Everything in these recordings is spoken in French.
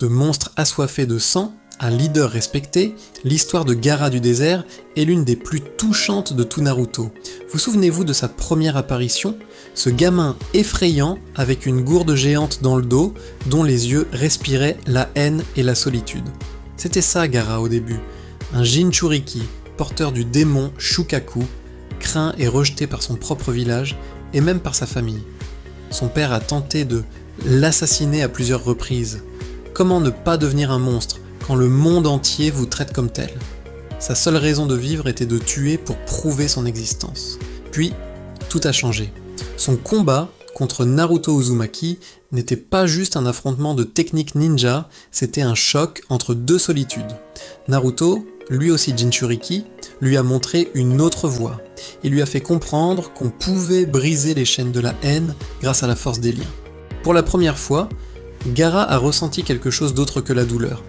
De monstre assoiffé de sang à leader respecté, l'histoire de Gaara du désert est l'une des plus touchantes de tout Naruto. Vous souvenez-vous de sa première apparition ? Ce gamin effrayant avec une gourde géante dans le dos, dont les yeux respiraient la haine et la solitude. C'était ça Gaara au début, un Jinchuriki, porteur du démon Shukaku, craint et rejeté par son propre village et même par sa famille. Son père a tenté de l'assassiner à plusieurs reprises. Comment ne pas devenir un monstre quand le monde entier vous traite comme tel ? Sa seule raison de vivre était de tuer pour prouver son existence. Puis, tout a changé. Son combat contre Naruto Uzumaki n'était pas juste un affrontement de techniques ninja, c'était un choc entre deux solitudes. Naruto, lui aussi Jinchuriki, lui a montré une autre voie. Il lui a fait comprendre qu'on pouvait briser les chaînes de la haine grâce à la force des liens. Pour la première fois, Gaara a ressenti quelque chose d'autre que la douleur,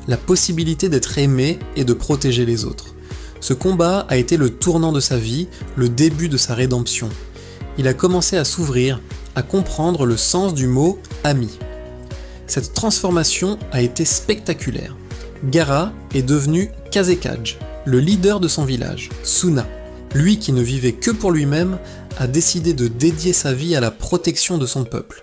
la possibilité d'être aimé et de protéger les autres. Ce combat a été le tournant de sa vie, le début de sa rédemption. Il a commencé à s'ouvrir, à comprendre le sens du mot « ami ». Cette transformation a été spectaculaire. Gaara est devenu Kazekage, le leader de son village, Suna. Lui qui ne vivait que pour lui-même, a décidé de dédier sa vie à la protection de son peuple.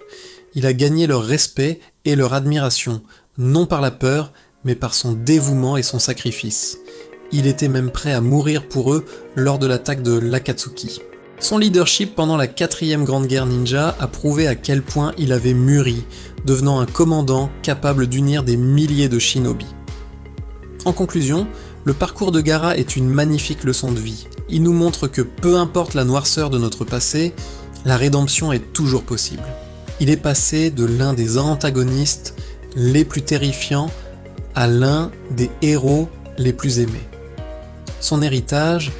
Il a gagné leur respect et leur admiration, non par la peur, mais par son dévouement et son sacrifice. Il était même prêt à mourir pour eux lors de l'attaque de l'Akatsuki. Son leadership pendant la 4e Grande Guerre Ninja a prouvé à quel point il avait mûri, devenant un commandant capable d'unir des milliers de shinobi. En conclusion, le parcours de Gaara est une magnifique leçon de vie. Il nous montre que peu importe la noirceur de notre passé, la rédemption est toujours possible. Il est passé de l'un des antagonistes les plus terrifiants à l'un des héros les plus aimés. Son héritage,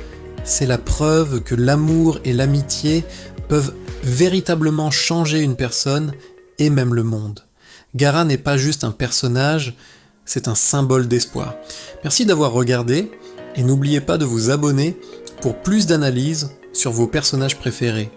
c'est la preuve que l'amour et l'amitié peuvent véritablement changer une personne et même le monde. Gaara n'est pas juste un personnage, c'est un symbole d'espoir. Merci d'avoir regardé et n'oubliez pas de vous abonner pour plus d'analyses sur vos personnages préférés.